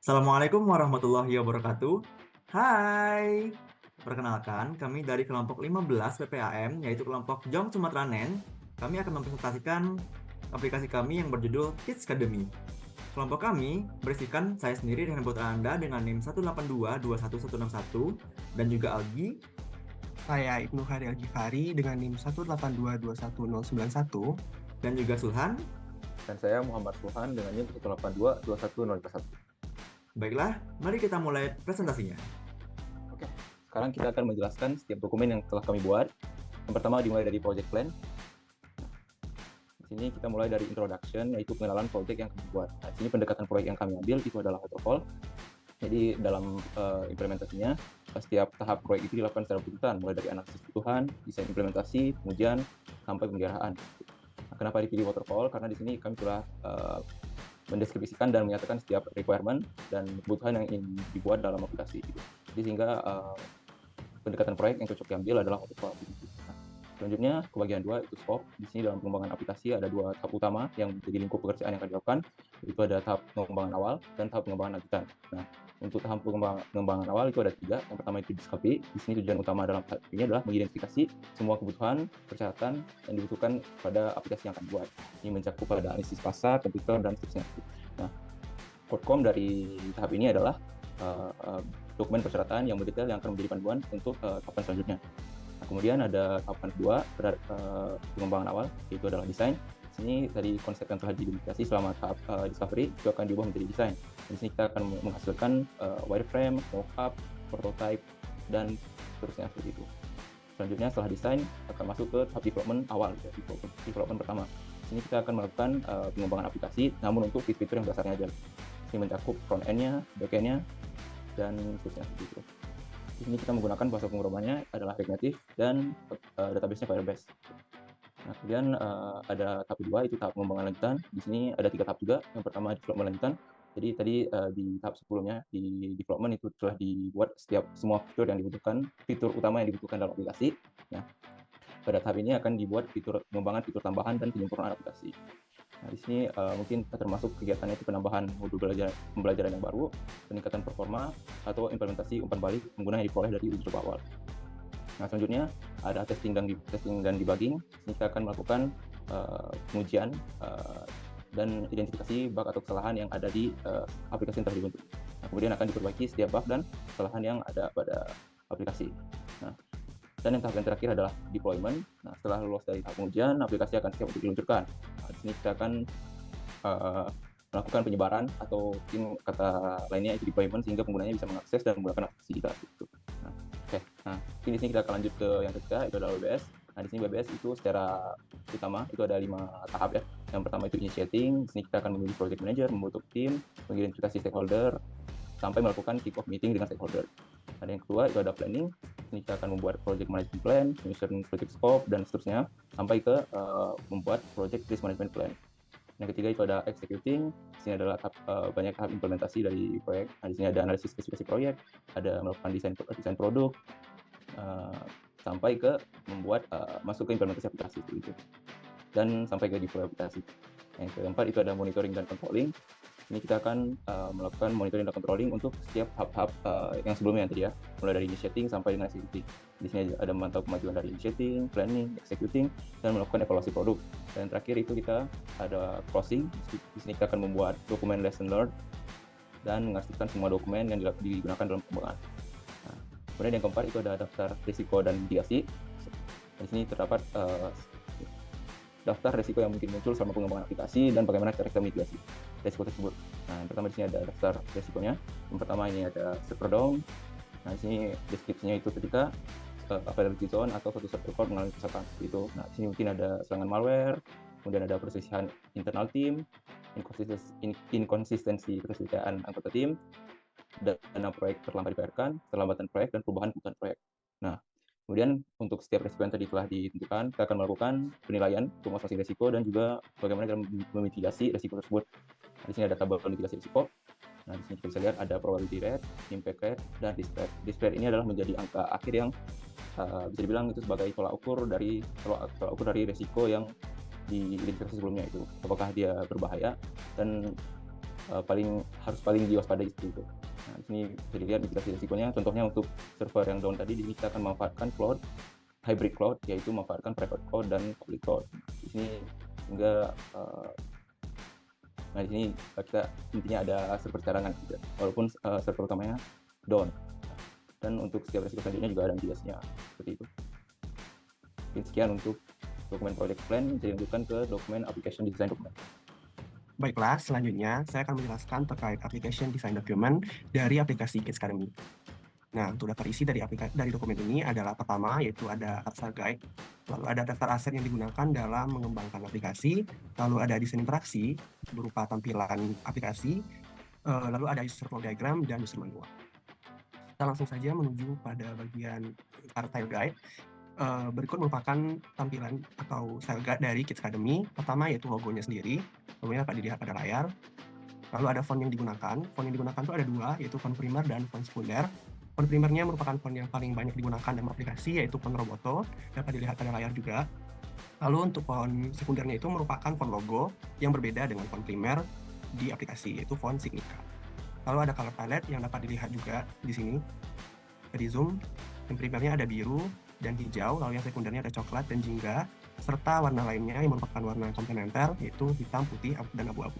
Assalamualaikum warahmatullahi wabarakatuh. Hai, perkenalkan kami dari kelompok 15 PPAM, yaitu kelompok Jong Sumatranen. Kami akan mempresentasikan aplikasi kami yang berjudul Kids Academy. Kelompok kami berisikan saya sendiri dengan putra Anda dengan NIM 1822161 dan juga Algi. Saya Ibnu Hari Al-Ghifari dengan NIM 182211091 Dan juga Sulhan. Dan saya Muhammad Sulhan dengan NIM 182211051. Baiklah, mari kita mulai presentasinya. Oke, sekarang kita akan menjelaskan setiap dokumen yang telah kami buat. Yang pertama dimulai dari project plan. Di sini kita mulai dari introduction, yaitu pengenalan project yang kami buat. Nah, di sini pendekatan proyek yang kami ambil itu adalah waterfall. Jadi dalam implementasinya, setiap tahap proyek itu dilakukan secara berurutan, mulai dari analisis kebutuhan, desain implementasi, pengujian, sampai pemeliharaan. Nah, kenapa dipilih waterfall? Karena di sini kami telah mendeskripsikan dan menyatakan setiap requirement dan kebutuhan yang ingin dibuat dalam aplikasi. Jadi sehingga pendekatan proyek yang cocok diambil adalah waterfall. Nah, selanjutnya ke bagian 2 itu scope. Di sini dalam pengembangan aplikasi ada 2 tahap utama yang menjadi lingkup pekerjaan yang akan dilakukan, yaitu ada tahap pengembangan awal dan tahap pengembangan lanjutan. Nah, untuk tahap pengembangan awal itu ada 3. Yang pertama itu discovery. Di sini tujuan utama dalam tahap ini adalah mengidentifikasi semua kebutuhan, persyaratan yang dibutuhkan pada aplikasi yang akan dibuat. Ini mencakup pada analisis pasar, komputer, dan seterusnya. Nah, outcome dari tahap ini adalah dokumen persyaratan yang mendetail yang akan menjadi panduan untuk tahapan selanjutnya. Nah, kemudian ada tahapan kedua, pengembangan awal, yaitu adalah desain. Di sini tadi konsep yang telah diidentifikasi selama tahap discovery itu akan diubah menjadi desain. Di sini kita akan menghasilkan wireframe, mockup, prototype, dan seterusnya seperti itu. Selanjutnya setelah desain akan masuk ke tahap development awal, ya, development pertama. Di sini kita akan melakukan pengembangan aplikasi, namun untuk fitur-fitur yang dasarnya aja. Di sini mencakup front end-nya, back end-nya, dan seterusnya seperti itu. Di sini kita menggunakan bahasa pemrogramannya adalah React Native dan database-nya Firebase. Nah, kemudian ada tahap kedua, itu tahap pengembangan lanjutan. Di sini ada 3 tahap juga. Yang pertama development lanjutan. Jadi tadi di tahap sebelumnya di development itu telah dibuat semua fitur yang dibutuhkan, fitur utama yang dibutuhkan dalam aplikasi. Nah, pada tahap ini akan dibuat pengembangan fitur tambahan dan penyempurnaan aplikasi. Nah, di sini mungkin termasuk kegiatannya itu penambahan modul pembelajaran yang baru, peningkatan performa, atau implementasi umpan balik pengguna yang diperoleh dari uji coba awal. Nah, selanjutnya ada testing dan debugging. Ini kita akan melakukan pengujian dan identifikasi bug atau kesalahan yang ada di aplikasi yang telah dibentuk. Nah, kemudian akan diperbaiki setiap bug dan kesalahan yang ada pada aplikasi. Nah, dan yang tahap yang terakhir adalah deployment. Nah, setelah lulus dari tahap pengujian, aplikasi akan siap untuk diluncurkan. Nah, di sini kita akan melakukan penyebaran atau mungkin kata lainnya itu deployment sehingga penggunanya bisa mengakses dan menggunakan aplikasi kita. Gitu. Nah, oke. Nah, di sini kita akan lanjut ke yang ketiga, itu adalah WBS. Nah, di sini WBS itu secara utama itu ada 5 tahap ya. Yang pertama itu initiating. Di sini kita akan memilih project manager, membentuk tim, mengidentifikasi stakeholder, sampai melakukan kick-off meeting dengan stakeholder. Ada yang kedua itu ada planning. Ini kita akan membuat project management plan, menyusun project scope, dan seterusnya sampai ke membuat project risk management plan. Yang ketiga itu ada executing. Di sini adalah banyak tahap implementasi dari proyek. Nah, di sini ada analisis spesifikasi proyek, ada melakukan desain produk, sampai ke membuat masuk ke implementasi aplikasi itu. Dan sampai ke deploy aplikasi. Yang keempat itu ada monitoring dan controlling. Ini kita akan melakukan monitoring dan controlling untuk setiap hub-hub yang sebelumnya tadi ya, mulai dari initiating sampai dengan executing. Di sini ada memantau kemajuan dari initiating, planning, executing, dan melakukan evaluasi produk. Dan terakhir itu kita ada closing. Di sini kita akan membuat dokumen lesson learned dan mengarsipkan semua dokumen yang digunakan dalam pengembangan. Nah, kemudian yang keempat itu ada daftar risiko dan mitigasi. Di sini terdapat daftar risiko yang mungkin muncul selama pengembangan aplikasi dan bagaimana cara kita mitigasi risiko tersebut. Nah, yang pertama di sini ada daftar risikonya. Yang pertama ini ada server down. Nah, di sini deskripsinya itu ketika availability zone atau suatu server core mengalami kerusakan itu. Nah, di sini mungkin ada serangan malware, kemudian ada perselisihan internal tim, inkonsistensi persediaan anggota tim, dana proyek terlambat dibayarkan, keterlambatan proyek, dan perubahan kebutuhan proyek. Nah, kemudian untuk setiap risiko yang tadi telah ditentukan, kita akan melakukan penilaian untuk masing-masing risiko dan juga bagaimana kita memitigasi risiko tersebut. Nah, di sini ada tabel mitigasi risiko. Nah, di sini kita bisa lihat ada probability rate, impact rate, dan risk rate. Risk rate ini adalah menjadi angka akhir yang bisa dibilang itu sebagai tolak ukur dari risiko yang diidentifikasi sebelumnya itu. Apakah dia berbahaya dan harus paling diwaspadai itu. Nah, di sini bisa dilihat mitigasi risikonya. Contohnya untuk server yang down tadi, di sini kita akan memanfaatkan cloud, hybrid cloud, yaitu memanfaatkan private cloud dan public cloud. Di sini hingga nah di sini kita intinya ada server cadangan juga, walaupun server utamanya down. Dan untuk setiap risiko selanjutnya juga ada mitigasinya seperti itu. Mungkin sekian untuk dokumen project plan. Bisa dilanjutkan ke dokumen application design document. Baiklah, selanjutnya saya akan menjelaskan terkait application design document dari aplikasi Kids Academy. Nah, untuk daftar isi dari dokumen ini adalah pertama, yaitu ada user guide, lalu ada daftar aset yang digunakan dalam mengembangkan aplikasi, lalu ada desain interaksi berupa tampilan aplikasi, lalu ada user flow diagram dan user manual. Kita langsung saja menuju pada bagian style guide. Berikut merupakan tampilan atau style guide dari Kids Academy. Pertama yaitu logonya sendiri, logonya dapat dilihat pada layar. Lalu ada font yang digunakan. Font yang digunakan itu ada dua, yaitu font primer dan font sekunder. Font primernya merupakan font yang paling banyak digunakan dalam aplikasi, yaitu font Roboto, dapat dilihat pada layar juga. Lalu untuk font sekundernya itu merupakan font logo yang berbeda dengan font primer di aplikasi, yaitu font Signica. Lalu ada color palette yang dapat dilihat juga di sini. Di zoom, yang primernya ada biru dan hijau, lalu yang sekundernya ada coklat dan jingga, serta warna lainnya yang merupakan warna komplementer, yaitu hitam, putih, dan abu-abu.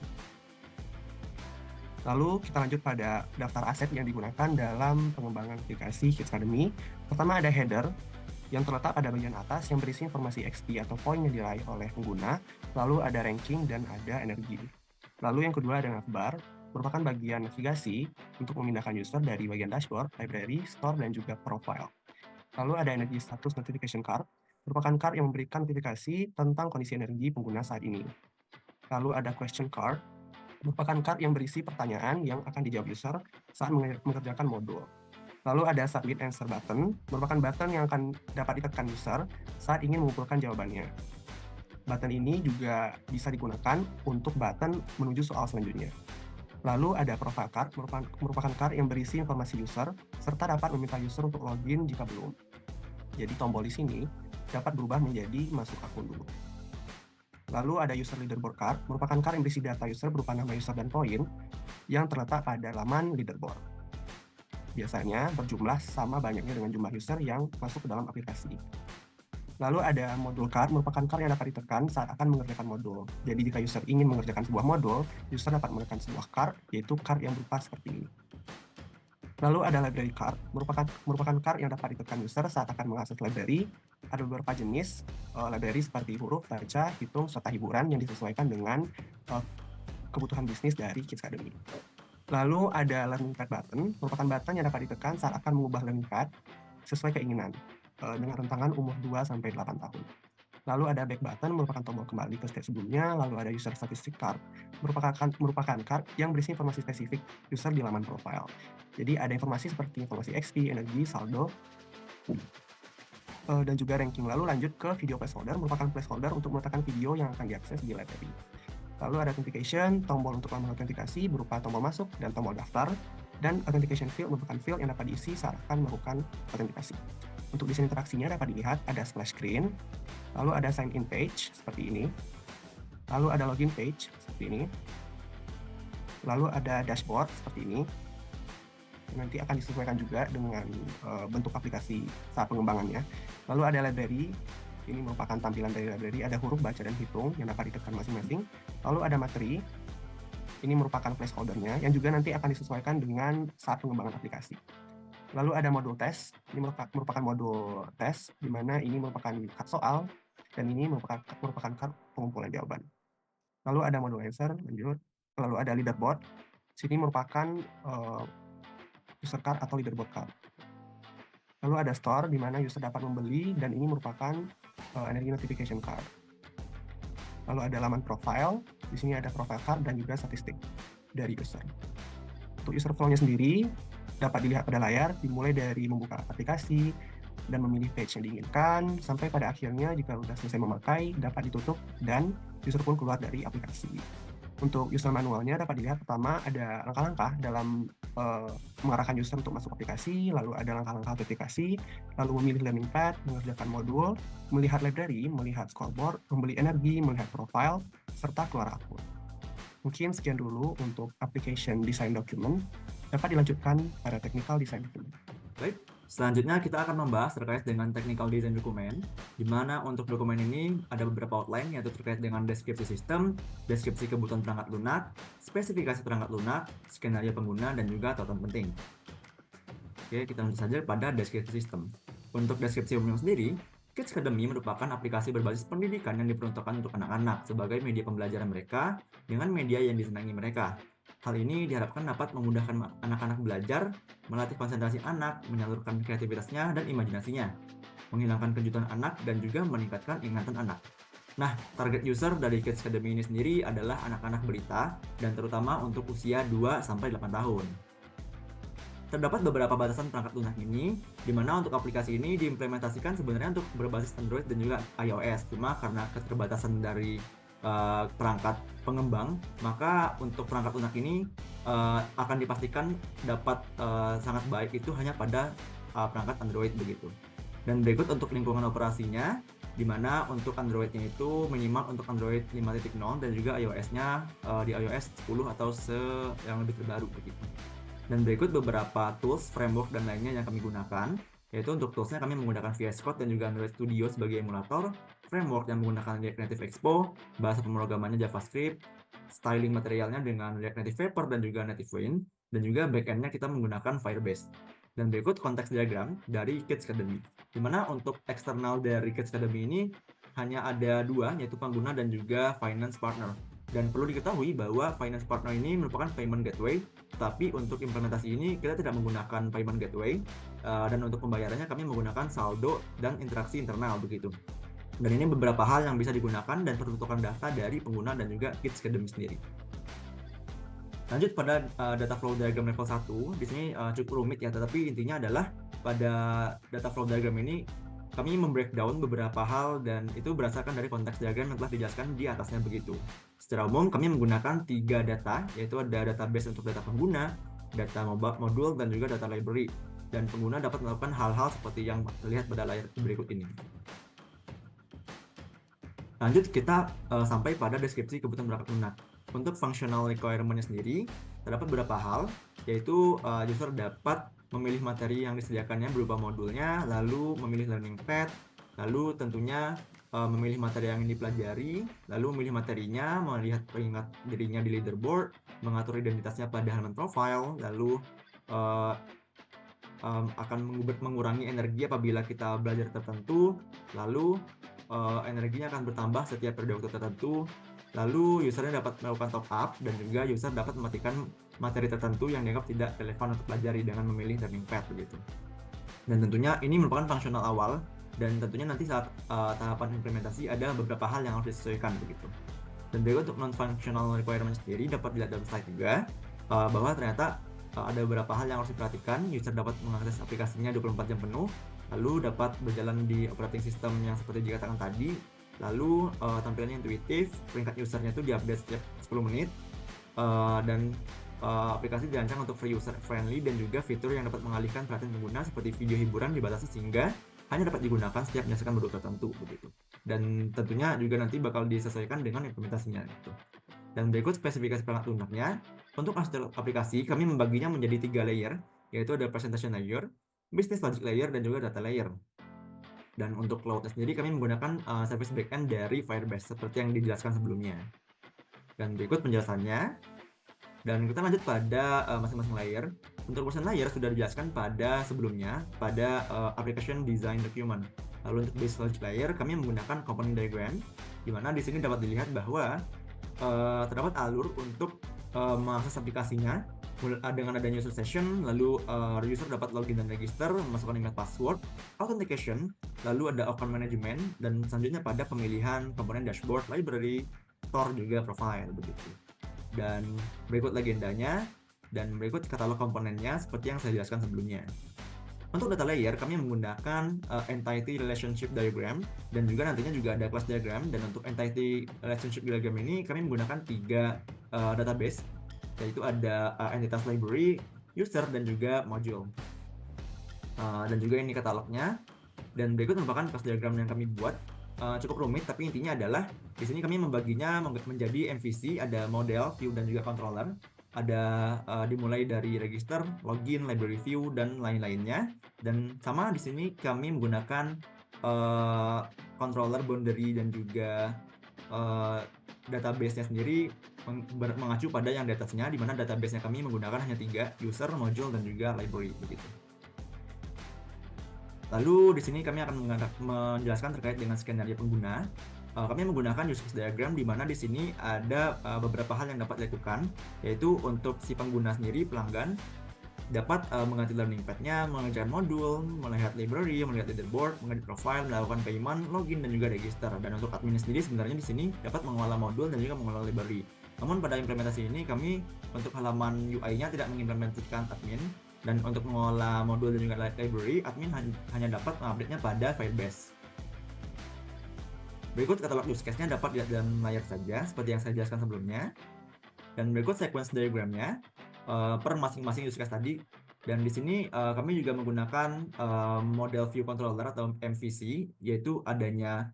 Lalu kita lanjut pada daftar aset yang digunakan dalam pengembangan aplikasi Kids Academy. Pertama ada header yang terletak pada bagian atas yang berisi informasi XP atau poin yang diraih oleh pengguna, lalu ada ranking dan ada energi. Lalu yang kedua ada navbar, merupakan bagian navigasi untuk memindahkan user dari bagian dashboard, library, store, dan juga profile. Lalu ada energy status notification card, merupakan card yang memberikan notifikasi tentang kondisi energi pengguna saat ini. Lalu ada question card, merupakan card yang berisi pertanyaan yang akan dijawab user saat mengerjakan modul. Lalu ada submit answer button, merupakan button yang akan dapat ditekan user saat ingin mengumpulkan jawabannya. Button ini juga bisa digunakan untuk button menuju soal selanjutnya. Lalu ada profile card, merupakan card yang berisi informasi user, serta dapat meminta user untuk login jika belum. Jadi tombol di sini dapat berubah menjadi masuk akun dulu. Lalu ada user leaderboard card, merupakan card yang berisi data user berupa nama user dan poin yang terletak pada laman leaderboard. Biasanya berjumlah sama banyaknya dengan jumlah user yang masuk ke dalam aplikasi. Lalu ada modul card, merupakan card yang dapat ditekan saat akan mengerjakan modul. Jadi jika user ingin mengerjakan sebuah modul, user dapat menekan sebuah card, yaitu card yang berupa seperti ini. Lalu ada library card, merupakan card yang dapat ditekan user saat akan mengakses library. Ada beberapa jenis library seperti huruf, baca, hitung, serta hiburan yang disesuaikan dengan kebutuhan bisnis dari Kids Academy. Lalu ada learning pad button, merupakan button yang dapat ditekan saat akan mengubah learning pad sesuai keinginan dengan rentangan umur 2-8 tahun. Lalu ada back button, merupakan tombol kembali ke stage sebelumnya. Lalu ada user statistic card, merupakan card yang berisi informasi spesifik user di laman profile. Jadi ada informasi seperti informasi XP, energi, saldo, dan juga ranking. Lalu lanjut ke video placeholder, merupakan placeholder untuk meletakkan video yang akan diakses di library. Lalu ada authentication, tombol untuk lamar autentikasi berupa tombol masuk dan tombol daftar, dan authentication field merupakan field yang dapat diisi saat akan melakukan autentikasi. Untuk desain interaksinya dapat dilihat ada splash screen, lalu ada sign in page seperti ini, lalu ada login page seperti ini, lalu ada dashboard seperti ini. Nanti akan disesuaikan juga dengan bentuk aplikasi saat pengembangannya. Lalu ada library, ini merupakan tampilan dari library, ada huruf, baca, dan hitung yang dapat ditekan masing-masing. Lalu ada materi, ini merupakan placeholder-nya yang juga nanti akan disesuaikan dengan saat pengembangan aplikasi. Lalu ada modul tes, ini merupakan modul tes, di mana ini merupakan card soal, dan ini merupakan card pengumpulan jawaban. Lalu ada modul answer, lanjut. Lalu ada leaderboard, sini merupakan user card atau leaderboard card. Lalu ada store, di mana user dapat membeli, dan ini merupakan energy notification card. Lalu ada laman profile, di sini ada profile card dan juga statistik dari user. Untuk user flow-nya sendiri, dapat dilihat pada layar, dimulai dari membuka aplikasi dan memilih page yang diinginkan, sampai pada akhirnya jika sudah selesai memakai, dapat ditutup dan user pun keluar dari aplikasi. Untuk user manualnya dapat dilihat pertama ada langkah-langkah dalam mengarahkan user untuk masuk aplikasi, lalu ada langkah-langkah autentikasi, lalu memilih learning pad, mengerjakan modul, melihat library, melihat scoreboard, membeli energi, melihat profile, serta keluar akun. Mungkin sekian dulu untuk application design document. Dapat dilanjutkan pada technical design document. Baik, selanjutnya kita akan membahas terkait dengan technical design dokumen, di mana untuk dokumen ini ada beberapa outline, yaitu terkait dengan deskripsi sistem, deskripsi kebutuhan perangkat lunak, spesifikasi perangkat lunak, skenario pengguna, dan juga tautan penting. Oke, kita lanjut saja pada deskripsi sistem. Untuk deskripsi umum sendiri, Kids Academy merupakan aplikasi berbasis pendidikan yang diperuntukkan untuk anak-anak sebagai media pembelajaran mereka dengan media yang disenangi mereka. Hal ini diharapkan dapat memudahkan anak-anak belajar, melatih konsentrasi anak, menyalurkan kreativitasnya dan imajinasinya, menghilangkan kejutan anak, dan juga meningkatkan ingatan anak. Nah, target user dari Kids Academy ini sendiri adalah anak-anak balita dan terutama untuk usia 2-8 tahun. Terdapat beberapa batasan perangkat lunak ini, di mana untuk aplikasi ini diimplementasikan sebenarnya untuk berbasis Android dan juga iOS. Cuma karena keterbatasan dari perangkat pengembang, maka untuk perangkat lunak ini akan dipastikan dapat sangat baik itu hanya pada perangkat Android begitu. Dan berikut untuk lingkungan operasinya, di mana untuk Android-nya itu minimal untuk Android 5.0 dan juga iOS-nya di iOS 10 atau yang lebih terbaru begitu. Dan berikut beberapa tools, framework, dan lainnya yang kami gunakan, yaitu untuk toolsnya kami menggunakan VS Code dan juga Android Studio sebagai emulator, framework yang menggunakan React Native Expo, bahasa pemrogramannya JavaScript, styling materialnya dengan React Native Paper dan juga Native Win, dan juga backend-nya kita menggunakan Firebase. Dan berikut konteks diagram dari Kids Academy, di mana untuk eksternal dari Kids Academy ini hanya ada dua, yaitu pengguna dan juga finance partner. Dan perlu diketahui bahwa finance partner ini merupakan payment gateway, tapi untuk implementasi ini kita tidak menggunakan payment gateway, dan untuk pembayarannya kami menggunakan saldo dan interaksi internal begitu. Dan ini beberapa hal yang bisa digunakan dan peruntukan data dari pengguna dan juga Kids Academy sendiri. Lanjut pada data flow diagram level 1, di sini cukup rumit ya, tetapi intinya adalah pada data flow diagram ini kami membreakdown beberapa hal dan itu berdasarkan dari konteks diagram yang telah dijelaskan di atasnya begitu. Secara umum kami menggunakan 3 data, yaitu ada database untuk data pengguna, data modul, dan juga data library. Dan pengguna dapat melakukan hal-hal seperti yang terlihat pada layar berikut ini. Lanjut kita sampai pada deskripsi kebutuhan perangkat lunak. Untuk functional requirement-nya sendiri, terdapat beberapa hal, yaitu user dapat memilih materi yang disediakannya berupa modulnya, lalu memilih learning path, lalu tentunya memilih materi yang dipelajari, lalu memilih materinya, melihat pengingat dirinya di leaderboard, mengatur identitasnya pada halaman profile, lalu akan mengurangi energi apabila kita belajar tertentu, lalu energinya akan bertambah setiap periode waktu tertentu, lalu usernya dapat melakukan top up, dan juga user dapat mematikan materi tertentu yang dianggap tidak relevan untuk pelajari dengan memilih learning path begitu. Dan tentunya ini merupakan fungsional awal, dan tentunya nanti saat tahapan implementasi ada beberapa hal yang harus disesuaikan begitu. Dan berikut untuk non-functional requirement sendiri dapat dilihat dalam slide juga, bahwa ternyata ada beberapa hal yang harus diperhatikan. User dapat mengakses aplikasinya 24 jam penuh, lalu dapat berjalan di operating system yang seperti dikatakan tadi, lalu tampilannya intuitif, peringkat usernya itu diupdate setiap 10 menit, dan aplikasi dirancang untuk free user friendly dan juga fitur yang dapat mengalihkan perhatian pengguna seperti video hiburan dibatasi sehingga hanya dapat digunakan setiap menyelesaikan modul tertentu begitu. Dan tentunya juga nanti bakal disesuaikan dengan implementasinya gitu. Dan berikut spesifikasi perangkat lunaknya. Untuk arsitektur aplikasi kami membaginya menjadi 3 layer, yaitu ada presentation layer, business logic layer, dan juga data layer. Dan untuk cloud sendiri kami menggunakan service backend dari Firebase seperti yang dijelaskan sebelumnya. Dan berikut penjelasannya. Dan kita lanjut pada masing-masing layer. Untuk urusan layer sudah dijelaskan pada sebelumnya pada application design document. Lalu untuk business logic layer kami menggunakan component diagram, di mana di sini dapat dilihat bahwa terdapat alur untuk mengakses aplikasinya dengan adanya user session, lalu user dapat login dan register, memasukkan email password, authentication, lalu ada account management, dan selanjutnya pada pemilihan komponen dashboard, library, store, juga profile begitu. Dan berikut legendanya, dan berikut katalog komponennya seperti yang saya jelaskan sebelumnya. Untuk data layer kami menggunakan entity relationship diagram, dan juga nantinya juga ada class diagram. Dan untuk entity relationship diagram ini kami menggunakan 3 database, yaitu ada entitas library, user, dan juga module. Dan juga ini katalognya. Dan berikut merupakan class diagram yang kami buat. cukup rumit, tapi intinya adalah di sini kami membaginya menjadi MVC, ada model, view, dan juga controller. Ada dimulai dari register, login, library view, dan lain-lainnya. Dan sama di sini kami menggunakan controller, boundary, dan juga database-nya sendiri mengacu pada yang di atasnya, di mana database-nya kami menggunakan hanya 3, user, module, dan juga library begitu. Lalu di sini kami akan menjelaskan terkait dengan skenario pengguna. Kami menggunakan use case diagram, di mana di sini ada beberapa hal yang dapat dilakukan, yaitu untuk si pengguna sendiri, pelanggan, dapat mengganti learning path-nya, mengerjakan modul, melihat library, melihat leaderboard, mengedit profile, melakukan payment, login, dan juga register. Dan untuk admin sendiri sebenarnya di sini dapat mengolah modul dan juga mengolah library. Namun pada implementasi ini kami untuk halaman UI-nya tidak mengimplementasikan admin, dan untuk mengolah modul dan juga library, admin hanya dapat mengupdate-nya pada Firebase. Berikut katalog use case-nya dapat dilihat dalam layar saja, seperti yang saya jelaskan sebelumnya. Dan berikut sequence diagramnya per masing-masing use case tadi. Dan di sini kami juga menggunakan model view controller atau MVC, yaitu adanya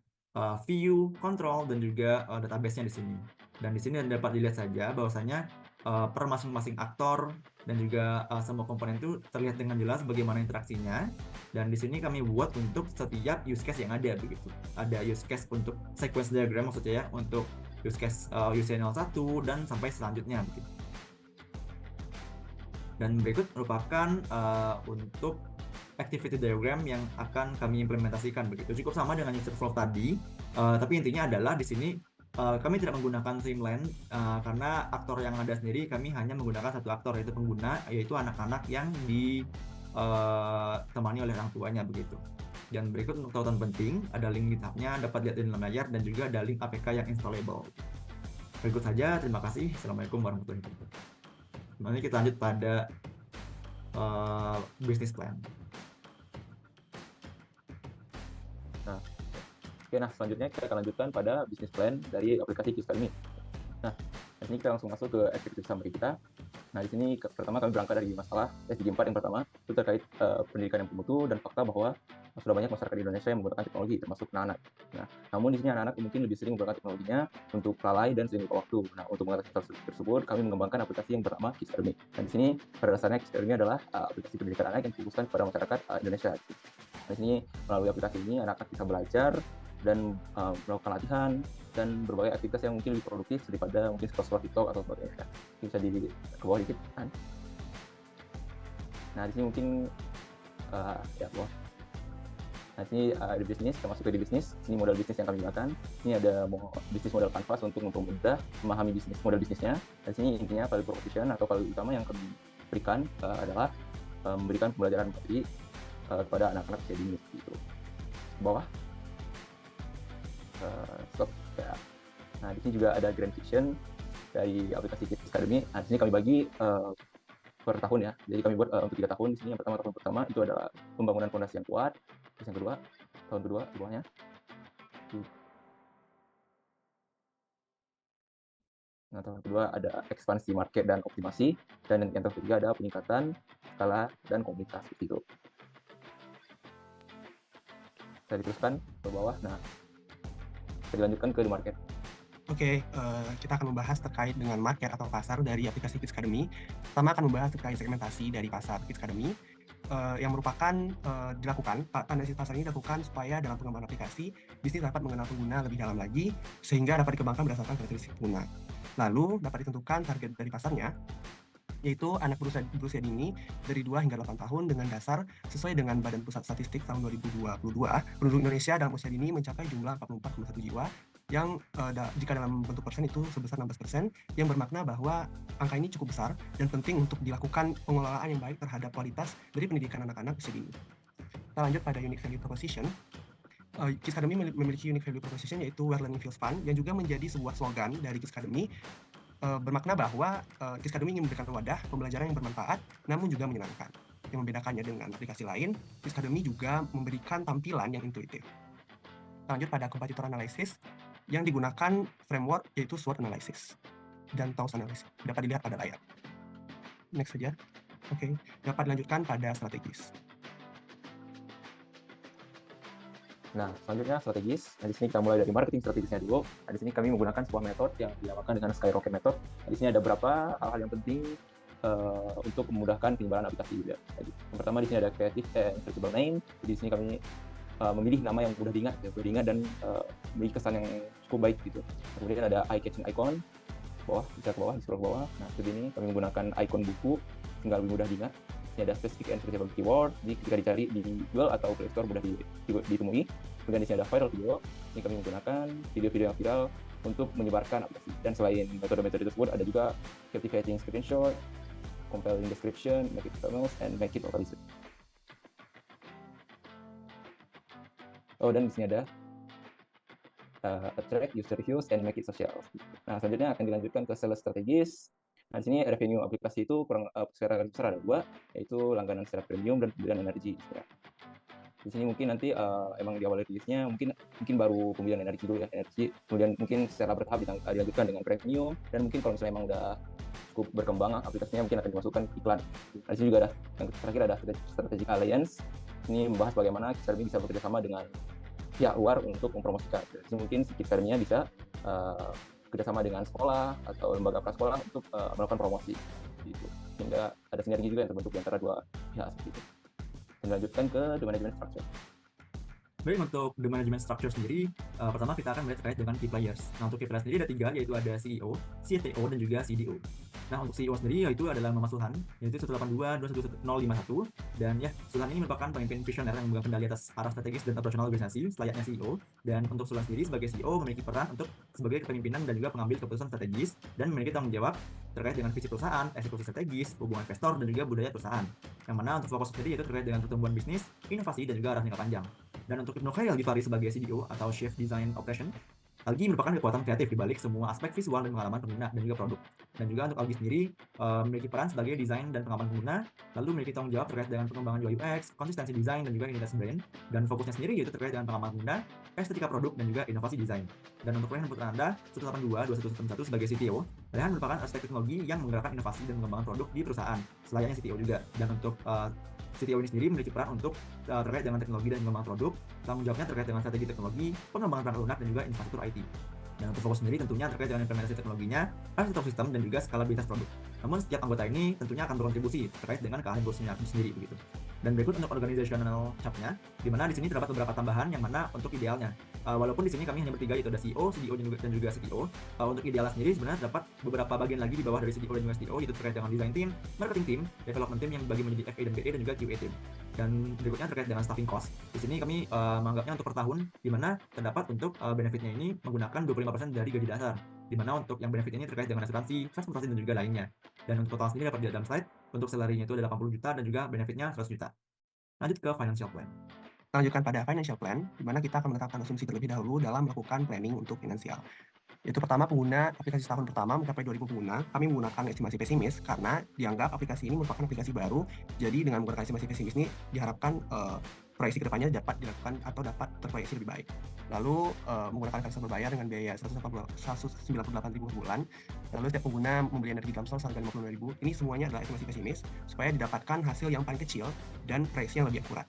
view, control, dan juga database-nya di sini. Dan di sini dapat dilihat saja bahwasanya per masing-masing aktor dan juga semua komponen itu terlihat dengan jelas bagaimana interaksinya. Dan di sini kami buat untuk setiap use case yang ada begitu. Ada use case untuk sequence diagram maksudnya ya, untuk use case UC01 dan sampai selanjutnya begitu. Dan berikut merupakan untuk activity diagram yang akan kami implementasikan begitu. Cukup sama dengan user flow tadi, tapi intinya adalah di sini kami tidak menggunakan timeline karena aktor yang ada sendiri kami hanya menggunakan satu aktor, yaitu pengguna, yaitu anak-anak yang ditemani oleh orang tuanya begitu. Dan berikut untuk tautan penting, ada link GitHub-nya dapat dilihat di dalam layar, dan juga ada link APK yang installable. Berikut saja, terima kasih. Assalamualaikum warahmatullahi wabarakatuh. Nanti kita lanjut pada business plan. Nah, selanjutnya kita akan lanjutkan pada business plan dari aplikasi Kids Academy. Nah, di sini kita langsung masuk ke executive summary kita. Nah, di sini pertama kami berangkat dari masalah SDG 4 yang pertama, itu terkait pendidikan yang bermutu dan fakta bahwa sudah banyak masyarakat di Indonesia yang menggunakan teknologi, termasuk anak-anak. Nah, namun di sini anak-anak mungkin lebih sering menggunakan teknologinya untuk lalai dan sering lupa waktu. Nah, untuk mengatasi hal tersebut, kami mengembangkan aplikasi yang bernama Kids Academy. Dan di sini pada dasarnya Kids Academy adalah aplikasi pendidikan anak yang difokuskan kepada masyarakat Indonesia. Nah, di sini melalui aplikasi ini anak-anak bisa belajar dan melakukan latihan dan berbagai aktivitas yang mungkin lebih produktif daripada mungkin scroll TikTok atau sebagainya. Bisa di ke bawah dikit kan. Nah, di sini mungkin ya bawah. Nah, sini di bisnis, kita masuk ke di bisnis. Sini model bisnis yang kami gunakan. Ini ada bisnis model Canvas untuk mempermudah memahami bisnis model bisnisnya. Dan sini intinya value proposition atau value utama yang kami berikan adalah memberikan pembelajaran materi kepada anak-anak usia dini gitu. Bawah. Stop ya. Nah, di sini juga ada Grand Vision dari aplikasi Kids Academy. Nah, di sini kami bagi per tahun ya. Jadi kami buat untuk 3 tahun. Di sini yang pertama, tahun pertama itu adalah pembangunan fondasi yang kuat. Terus yang kedua, tahun kedua di bawahnya. Nah, tahun kedua ada ekspansi market dan optimasi, dan yang ketiga ada peningkatan skala dan komunitas gitu. Saya diteruskan ke bawah. Nah, kita dilanjutkan ke di market. Oke, kita akan membahas terkait dengan market atau pasar dari aplikasi Kids Academy. Pertama akan membahas terkait segmentasi dari pasar Kids Academy yang merupakan dilakukan, analisis pasar ini dilakukan supaya dalam pengembangan aplikasi, bisnis dapat mengenal pengguna lebih dalam lagi, sehingga dapat dikembangkan berdasarkan karakteristik pengguna. Lalu, dapat ditentukan target dari pasarnya, yaitu anak berusia dini dari 2 hingga 8 tahun dengan dasar sesuai dengan Badan Pusat Statistik tahun 2022, penduduk Indonesia dalam usia dini mencapai jumlah 44,1 jiwa, yang jika dalam bentuk persen itu sebesar 16%, yang bermakna bahwa angka ini cukup besar dan penting untuk dilakukan pengelolaan yang baik terhadap kualitas dari pendidikan anak-anak usia dini. Kita lanjut pada unique value proposition. Kids Academy memiliki unique value proposition yaitu Where Learning Feels Fun, yang juga menjadi sebuah slogan dari Kids Academy, bermakna bahwa Kids Academy ingin memberikan wadah pembelajaran yang bermanfaat namun juga menyenangkan. Yang membedakannya dengan aplikasi lain, Kids Academy juga memberikan tampilan yang intuitif. Kita lanjut pada competitor analysis yang digunakan framework yaitu SWOT analysis dan TOWS analysis. Dapat dilihat pada layar. Next saja. Oke, dapat dilanjutkan pada strategis. Nah, selanjutnya strategis. Nah, di sini kita mulai dari marketing strategisnya dulu. Nah, di sini kami menggunakan sebuah metode yang dinamakan dengan Skyrocket Method. Nah, di sini ada beberapa hal-hal yang penting untuk memudahkan penyebaran aplikasi juga. Jadi, yang pertama di sini ada creative and searchable name. Jadi, di sini kami memilih nama yang mudah diingat, dan memiliki kesan yang cukup baik gitu. Kemudian ada eye-catching icon, bisa ke bawah, di scroll ke bawah. Nah, seperti ini kami menggunakan icon buku sehingga lebih mudah diingat. Ini ada specific and searchable keyword, jadi ketika dicari di Google atau Play Store mudah ditemui. Kemudian di sini ada viral video, ini kami menggunakan video-video yang viral untuk menyebarkan aplikasi. Dan selain metode-metode tersebut ada juga captivating screenshot, compelling description, make it famous, and make it locally. Oh, dan di sini ada attract user reviews and make it social. Nah, selanjutnya akan dilanjutkan ke sales strategis. Nah, di sini revenue aplikasi itu secara garis besar ada dua, yaitu langganan secara premium dan pembelian energi. Di sini mungkin nanti emang di awal rilisnya mungkin baru pembelian energi dulu ya, kemudian mungkin secara bertahap dilanjutkan dengan premium, dan mungkin kalau misalnya emang udah cukup berkembang aplikasinya mungkin akan dimasukkan iklan. Nah, di sini juga ada yang terakhir ada strategic alliance. Ini membahas bagaimana Kickstarter bisa bekerja sama dengan pihak luar untuk mempromosikan. Jadi mungkin Kickstarter-nya bisa kerjasama dengan sekolah atau lembaga prasekolah untuk melakukan promosi. Gitu. Sehingga ada sinergi juga yang terbentuk di antara dua pihak seperti itu. Dan dilanjutkan ke the management structure. Baik, untuk the management structure sendiri, pertama kita akan melihat terkait dengan key players. Nah, untuk key players sendiri ada 3, yaitu ada CEO, CTO, dan juga CDO. Nah, untuk CEO sendiri yaitu adalah Muhammad Sulhan, yaitu 182-21051, dan ya, Sulhan ini merupakan pemimpin visioner yang memegang kendali atas arah strategis dan operasional organisasi selayaknya CEO. Dan untuk Sulhan sendiri sebagai CEO memiliki peran untuk sebagai kepemimpinan dan juga pengambil keputusan strategis, dan memiliki tanggung jawab terkait dengan visi perusahaan, eksekusi strategis, hubungan investor, dan juga budaya perusahaan. Yang mana untuk fokus sendiri yaitu terkait dengan pertumbuhan bisnis, inovasi, dan juga arah jangka panjang. Dan untuk Ibnu Khairil Gifari sebagai CDO atau Chief Design Operation, Algi merupakan kekuatan kreatif di balik semua aspek visual dan pengalaman pengguna dan juga produk. Dan juga untuk Algi sendiri memiliki peran sebagai desain dan pengaman pengguna, lalu memiliki tanggung jawab terkait dengan pengembangan UI UX, konsistensi desain, dan juga identitas brand. Dan fokusnya sendiri yaitu terkait dengan pengaman pengguna, estetika produk, dan juga inovasi desain. Dan untuk Rehan putra Anda 182-2171 sebagai CTO, Rehan merupakan arsitek teknologi yang menggerakkan inovasi dan pengembangan produk di perusahaan, selayaknya CTO juga. Dan untuk CTO ini sendiri memiliki peran untuk terkait dengan teknologi dan pengembangan produk, tanggung jawabnya terkait dengan strategi teknologi, pengembangan perangkat lunak, dan juga infrastruktur IT. Dan untuk fokus sendiri tentunya terkait dengan implementasi teknologinya, arsitektur sistem, dan juga skalabilitas produk. Namun setiap anggota ini tentunya akan berkontribusi terkait dengan keahlian bosnya sendiri begitu. Dan berikut untuk organizational chart-nya, di mana di sini terdapat beberapa tambahan yang mana untuk idealnya. Walaupun di sini kami hanya bertiga, yaitu ada CEO, CDO, dan juga CTO. Untuk idealnya sendiri sebenarnya terdapat beberapa bagian lagi di bawah dari CDO dan juga CTO, yaitu terkait dengan design team, marketing team, development team yang dibagi menjadi FA dan BA, dan juga QA team. Dan berikutnya terkait dengan staffing cost. Di sini kami menganggapnya untuk per tahun, di mana terdapat untuk benefitnya ini menggunakan 25% dari gaji dasar, di mana untuk yang benefit ini terkait dengan asuransi, transportasi, dan juga lainnya. Dan untuk total sendiri dapat dilihat dalam slide, untuk salary-nya itu ada 80 juta dan juga benefitnya 100 juta. Lanjut ke financial plan. Lanjutkan pada financial plan, di mana kita akan menetapkan asumsi terlebih dahulu dalam melakukan planning untuk finansial. Yaitu pertama, pengguna aplikasi setahun pertama mencapai 2.000 pengguna, kami menggunakan estimasi pesimis karena dianggap aplikasi ini merupakan aplikasi baru, jadi dengan menggunakan estimasi pesimis ini diharapkan proyeksi kedepannya dapat dilakukan atau dapat terproyeksi lebih baik. Lalu menggunakan investor berbayar dengan biaya 198.000 per bulan. Lalu setiap pengguna membeli energi Gamsol seharga 55.000. Ini semuanya adalah estimasi pesimis supaya didapatkan hasil yang paling kecil dan proyeksi yang lebih akurat.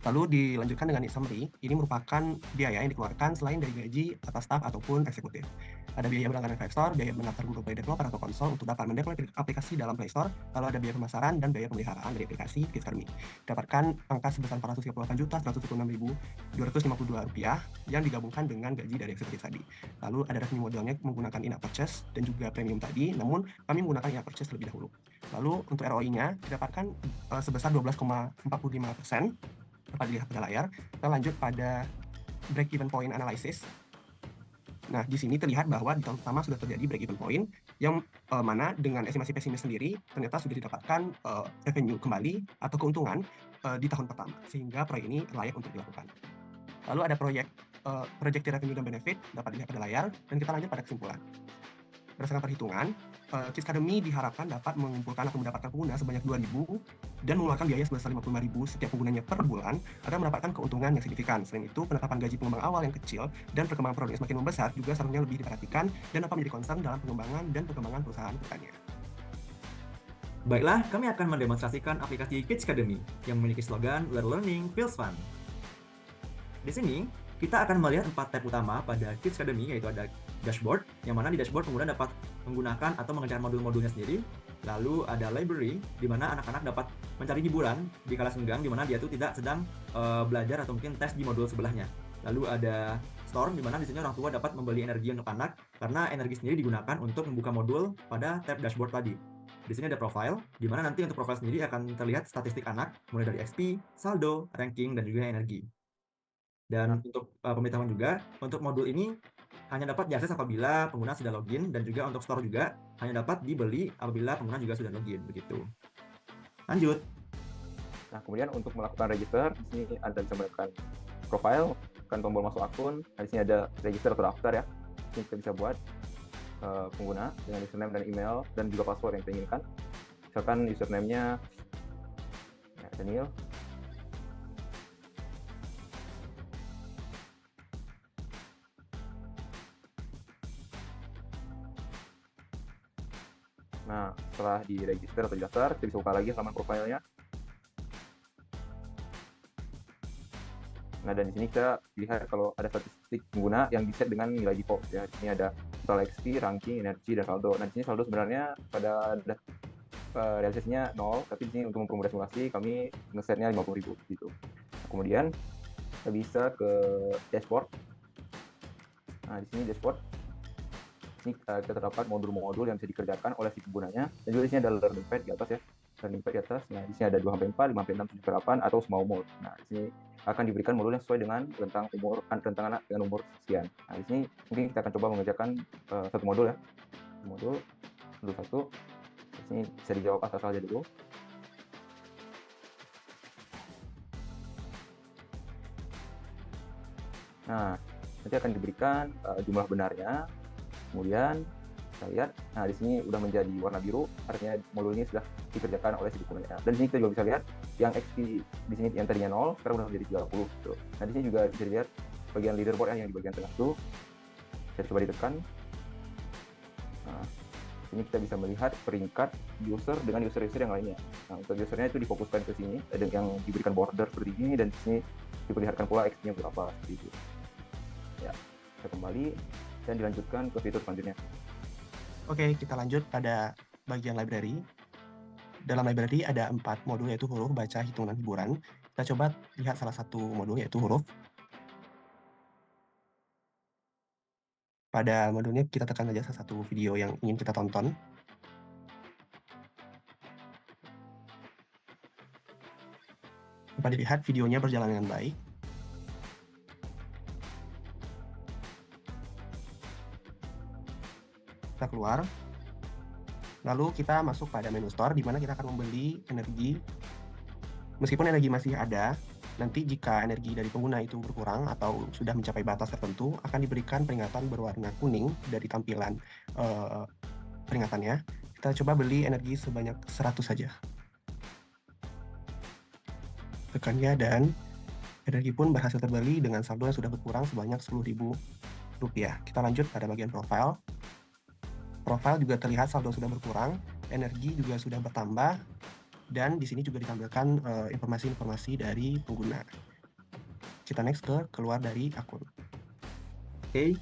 Lalu dilanjutkan dengan summary, ini merupakan biaya yang dikeluarkan selain dari gaji atas staf ataupun eksekutif. Ada biaya berlangganan Play Store, biaya mendaftar Google Play Developer atau konsol untuk dapat mendeploy aplikasi dalam Play Store, lalu ada biaya pemasaran dan biaya pemeliharaan dari aplikasi Kickstarter. Dapatkan angka sebesar Rp438.196.252 yang digabungkan dengan gaji dari eksekutif tadi. Lalu ada revenue modelnya menggunakan in-app purchase dan juga premium tadi, namun kami menggunakan in-app purchase terlebih dahulu. Lalu untuk ROI-nya didapatkan sebesar 12,45%. dapat dilihat pada layar. Kita lanjut pada break even point analysis. Nah, di sini terlihat bahwa di tahun pertama sudah terjadi break even point yang mana dengan estimasi pesimis sendiri ternyata sudah didapatkan revenue kembali atau keuntungan di tahun pertama, sehingga proyek ini layak untuk dilakukan. Lalu ada projected revenue dan benefit dapat dilihat pada layar, dan kita lanjut pada kesimpulan. Berdasarkan perhitungan, Kickstarter diharapkan dapat mengumpulkan atau mendapatkan pengguna sebanyak 2.000 dan mengeluarkan biaya sebesar 55.000 setiap penggunanya per bulan agar mendapatkan keuntungan yang signifikan. Selain itu, penetapan gaji pengembang awal yang kecil dan perkembangan produk yang semakin membesar juga seharusnya lebih diperhatikan dan dapat menjadi concern dalam pengembangan dan perkembangan perusahaan kedepannya. Baiklah, kami akan mendemonstrasikan aplikasi Kids Academy yang memiliki slogan Where Learning Feels Fun. Di sini, kita akan melihat 4 tab utama pada Kids Academy, yaitu ada dashboard, yang mana di dashboard pengguna dapat menggunakan atau mengerjakan modul-modulnya sendiri. Lalu ada library, di mana anak-anak dapat mencari hiburan di kala senggang, di mana dia tuh tidak sedang belajar atau mungkin tes di modul sebelahnya. Lalu ada store, di mana di sini orang tua dapat membeli energi untuk anak, karena energi sendiri digunakan untuk membuka modul pada tab dashboard tadi. Di sini ada profile, di mana nanti untuk profile sendiri akan terlihat statistik anak, mulai dari XP, saldo, ranking, dan juga energi. Dan untuk pemberitahuan juga, untuk modul ini hanya dapat diakses apabila pengguna sudah login, dan juga untuk store juga hanya dapat dibeli apabila pengguna juga sudah login, begitu. Lanjut. Nah, kemudian untuk melakukan register, di sini Anda bisa melakukan profile, tekan tombol masuk akun. Nah, di sini ada register atau daftar ya. Ini kita bisa buat pengguna dengan username dan email dan juga password yang kita inginkan. Misalkan username-nya ya, Daniel. Nah, setelah di register atau daftar, kita bisa buka lagi halaman profilnya. Nah, dan di sini kita lihat kalau ada statistik pengguna yang di-set dengan nilai default ya. Di sini ada total XP, ranking, energi, dan saldo. Nah, di sini saldo sebenarnya pada realisasinya 0, tapi di sini untuk mempermudah simulasi kami nge-setnya 50.000 gitu. Nah, kemudian kita bisa ke dashboard. Nah, di sini dashboard. Ini kita terdapat modul-modul yang bisa dikerjakan oleh si penggunanya. Dan juga di sini ada learning pad di atas ya. Learning pad di atas. Nah, di sini ada 2/4, 5/6, 7/8 atau small mode. Nah, di sini akan diberikan modul yang sesuai dengan rentang anak dengan umur sekian. Nah, di sini mungkin kita akan coba mengerjakan satu modul ya. Modul 1. Di sini bisa dijawab asal saja dulu. Nah, nanti akan diberikan jumlah benarnya. Kemudian kita lihat, nah di sini udah menjadi warna biru, artinya modul ini sudah dikerjakan oleh si dokumennya. Dan di sini kita juga bisa lihat yang XP di sini yang tadinya 0 sekarang udah menjadi 30 gitu. Nah, di sini juga bisa dilihat bagian leaderboard yang di bagian tengah itu. Kita coba ditekan. Nah, ini kita bisa melihat peringkat user dengan user-user yang lainnya. Nah, untuk usernya itu difokuskan ke sini, ada yang diberikan border seperti ini, dan di sini diperlihatkan pula XP-nya berapa seperti itu. Ya, kita kembali dan dilanjutkan ke fitur selanjutnya. Oke, kita lanjut pada bagian library. Dalam library ada 4 modul, yaitu huruf, baca, hitung, dan hiburan. Kita coba lihat salah satu modul, yaitu huruf. Pada modulnya kita tekan saja salah satu video yang ingin kita tonton. Dapat dilihat videonya berjalan dengan baik. Kita keluar, lalu kita masuk pada menu store, di mana kita akan membeli energi. Meskipun energi masih ada, nanti jika energi dari pengguna itu berkurang atau sudah mencapai batas tertentu, akan diberikan peringatan berwarna kuning dari tampilan peringatannya. Kita coba beli energi sebanyak 100 saja. Tekannya, dan energi pun berhasil terbeli dengan saldo yang sudah berkurang sebanyak Rp10.000. Kita lanjut pada bagian profile. Profile juga terlihat saldo sudah berkurang, energi juga sudah bertambah, dan di sini juga ditampilkan informasi-informasi dari pengguna. Kita next ke keluar dari akun. Oke.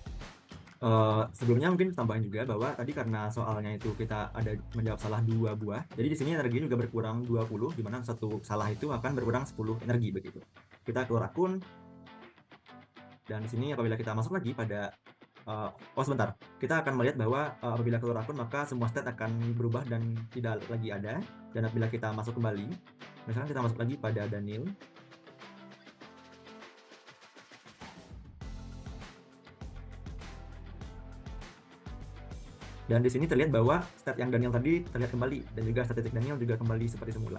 Sebelumnya mungkin tambahin juga bahwa tadi karena soalnya itu kita ada menjawab salah 2 buah, jadi di sini energi juga berkurang 20, di mana satu salah itu akan berkurang 10 energi begitu. Kita keluar akun, dan di sini apabila kita masuk lagi pada sebentar, kita akan melihat bahwa apabila keluar akun maka semua stat akan berubah dan tidak lagi ada. Dan apabila kita masuk kembali, misalkan kita masuk lagi pada Daniel, dan di sini terlihat bahwa stat yang Daniel tadi terlihat kembali, dan juga statistik Daniel juga kembali seperti semula.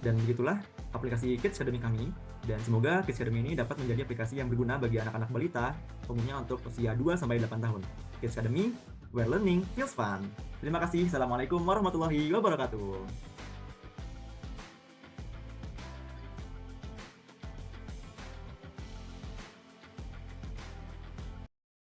Dan begitulah aplikasi Kids Academy kami, dan semoga Kids Academy ini dapat menjadi aplikasi yang berguna bagi anak-anak balita, umumnya untuk usia 2-8 tahun. Kids Academy, where learning feels fun. Terima kasih. Assalamualaikum warahmatullahi wabarakatuh.